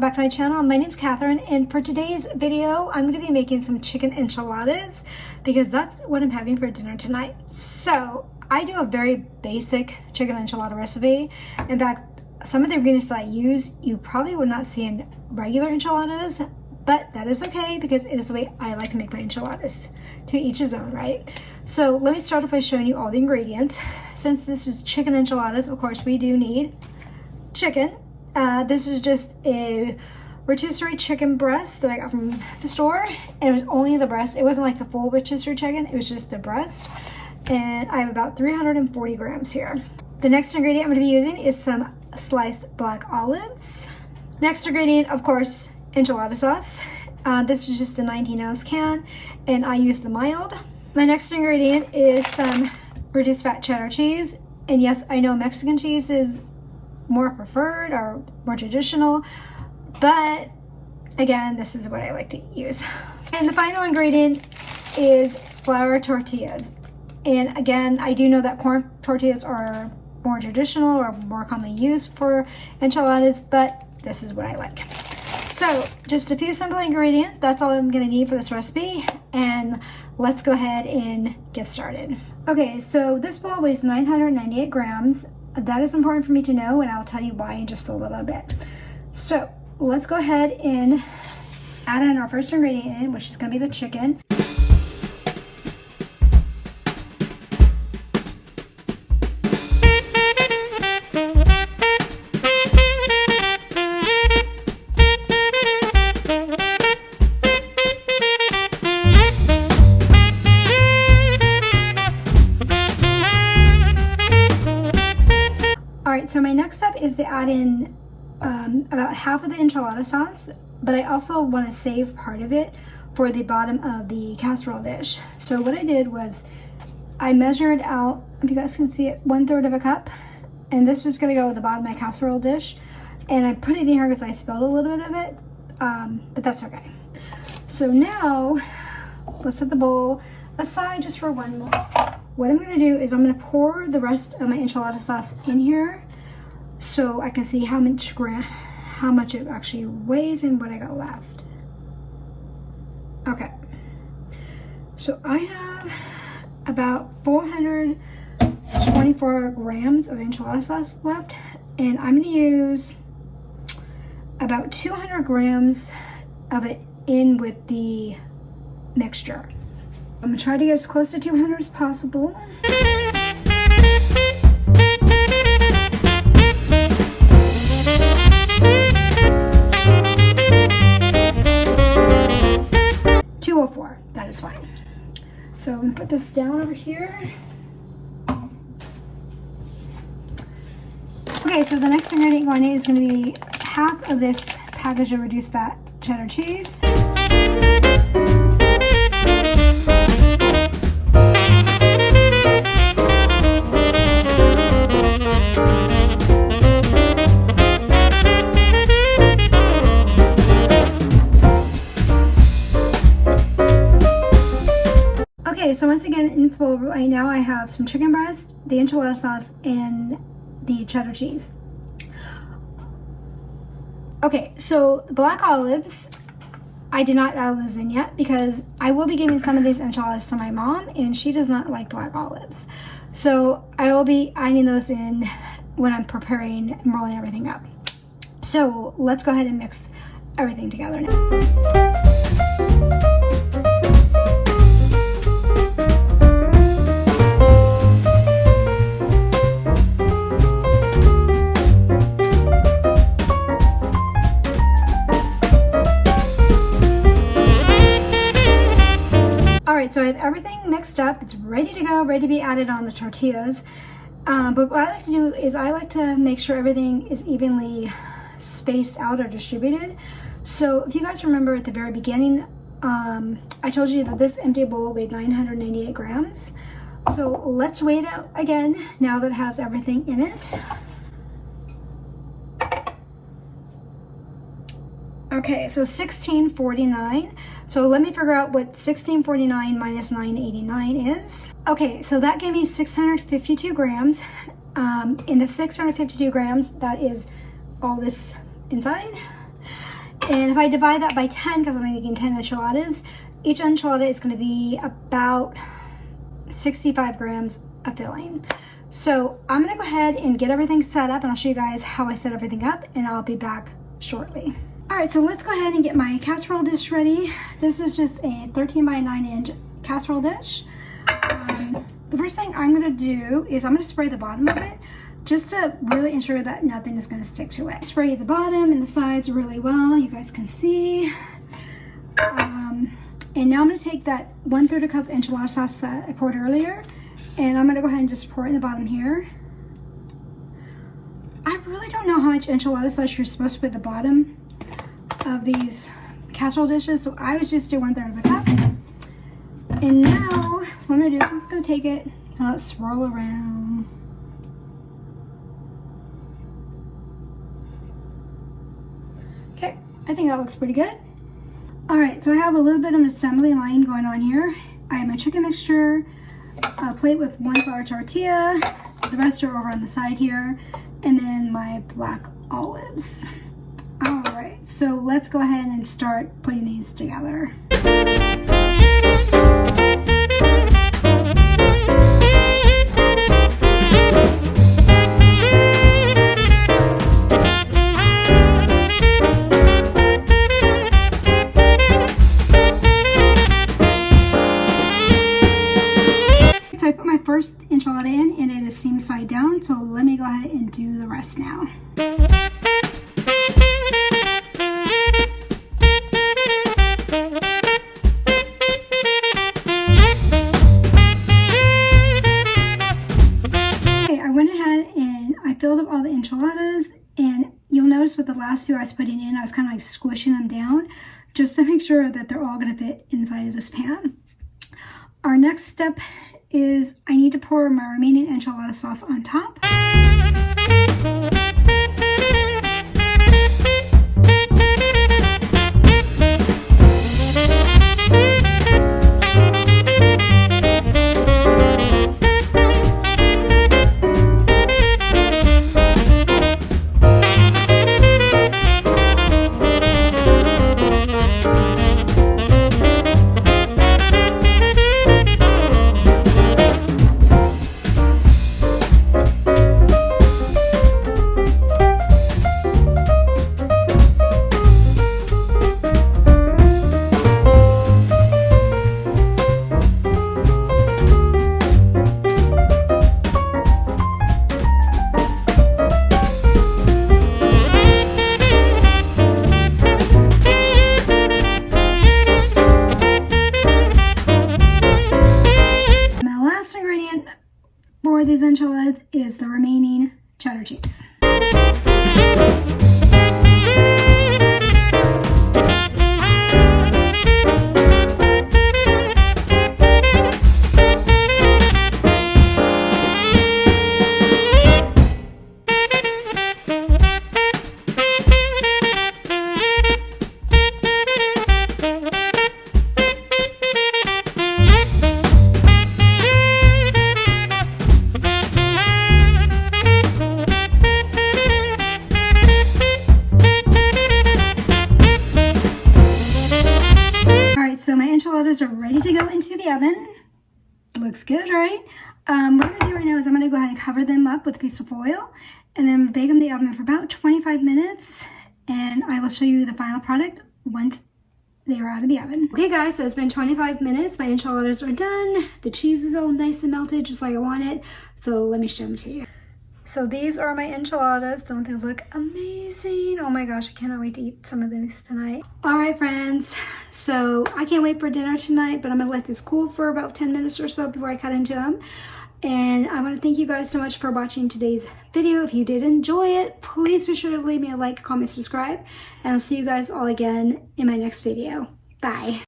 welcome back to my channel. My name's Catherine, and for today's video I'm going to be making some chicken enchiladas because that's what I'm having for dinner tonight. So I do a very basic chicken enchilada recipe. In fact, some of the ingredients that I use you probably would not see in regular enchiladas, but that is okay because it is the way I like to make my enchiladas. To each his own, right? So let me start off by showing you all the ingredients. Since this is chicken enchiladas, of course we do need chicken. This is just a rotisserie chicken breast that I got from the store, and it was only the breast. It wasn't like the full rotisserie chicken, it was just the breast. And I have about 340 grams here. The next ingredient I'm going to be using is some sliced black olives. Next ingredient, of course, enchilada sauce. This is just a 19-ounce can, and I use the mild. My next ingredient is some reduced fat cheddar cheese. And yes, I know Mexican cheese is more preferred or more traditional, but again, this is what I like to use. And the final ingredient is flour tortillas. And again, I do know that corn tortillas are more traditional or more commonly used for enchiladas, but this is what I like. So just a few simple ingredients, that's all I'm gonna need for this recipe, and let's go ahead and get started. Okay, so this bowl weighs 998 grams. That is important for me to know, and I'll tell you why in just a little bit. So let's go ahead and add in our first ingredient, which is going to be the chicken. So my next step is to add in about half of the enchilada sauce, but I also want to save part of it for the bottom of the casserole dish. So what I did was I measured out, if you guys can see it, 1/3 of a cup, and this is going to go at the bottom of my casserole dish, and I put it in here because I spilled a little bit of it, but that's okay. So now let's set the bowl aside just for one more. What I'm going to do is I'm going to pour the rest of my enchilada sauce in here, so I can see how much it actually weighs and what I got left. Okay, so I have about 424 grams of enchilada sauce left, and I'm going to use about 200 grams of it in with the mixture. I'm going to try to get as close to 200 as possible. 204, that is fine. So I'm going to put this down over here. Okay, so the next ingredient going in is going to be half of this package of reduced fat cheddar cheese. Okay, so once again in this bowl right now I have some chicken breast, the enchilada sauce, and the cheddar cheese. Okay, so black olives, I did not add those in yet because I will be giving some of these enchiladas to my mom, and she does not like black olives. So I will be adding those in when I'm preparing and rolling everything up. So let's go ahead and mix everything together now. Alright, so I have everything mixed up. It's ready to go, ready to be added on the tortillas. But what I like to do is I like to make sure everything is evenly spaced out or distributed. So if you guys remember at the very beginning, I told you that this empty bowl weighed 998 grams. So let's weigh it out again now that it has everything in it. Okay, so 1649. So let me figure out what 1649 minus 989 is. Okay, so that gave me 652 grams. In the 652 grams, that is all this inside. And if I divide that by 10, because I'm making 10 enchiladas, each enchilada is going to be about 65 grams of filling. So I'm going to go ahead and get everything set up, and I'll show you guys how I set everything up, and I'll be back shortly. All right, so let's go ahead and get my casserole dish ready. This is just a 13 by 9 inch casserole dish. The first thing I'm going to do is I'm going to spray the bottom of it just to really ensure that nothing is going to stick to it. Spray the bottom and the sides really well, you guys can see. And now I'm going to take that 1/3 cup enchilada sauce that I poured earlier, and I'm going to go ahead and just pour it in the bottom here. I really don't know how much enchilada sauce you're supposed to put at the bottom of these casserole dishes, so I was just doing 1/3 cup. And now what I'm going to do, I'm just going to take it and let it swirl around. Okay, I think that looks pretty good. All right, so I have a little bit of an assembly line going on here. I have my chicken mixture, a plate with 1 flour tortilla, the rest are over on the side here, and then my black olives. All right, so let's go ahead and start putting these together. So I put my first enchilada in, and it is seam side down, so let me go ahead and do the rest now. Filled up all the enchiladas, and you'll notice with the last few I was putting in, I was kind of like squishing them down just to make sure that they're all going to fit inside of this pan. Our next step is I need to pour my remaining enchilada sauce on top. For these enchiladas is the remaining cheddar cheese. Are ready to go into the oven. Looks good, right? What I'm going to do right now is I'm going to go ahead and cover them up with a piece of foil, and then bake them in the oven for about 25 minutes, and I will show you the final product once they are out of the oven. Okay guys, so it's been 25 minutes. My enchiladas are done. The cheese is all nice and melted just like I want it. So let me show them to you. So these are my enchiladas. Don't they look amazing? Oh my gosh, I cannot wait to eat some of these tonight. All right, friends. So I can't wait for dinner tonight, but I'm gonna let this cool for about 10 minutes or so before I cut into them. And I want to thank you guys so much for watching today's video. If you did enjoy it, please be sure to leave me a like, comment, subscribe, and I'll see you guys all again in my next video. Bye.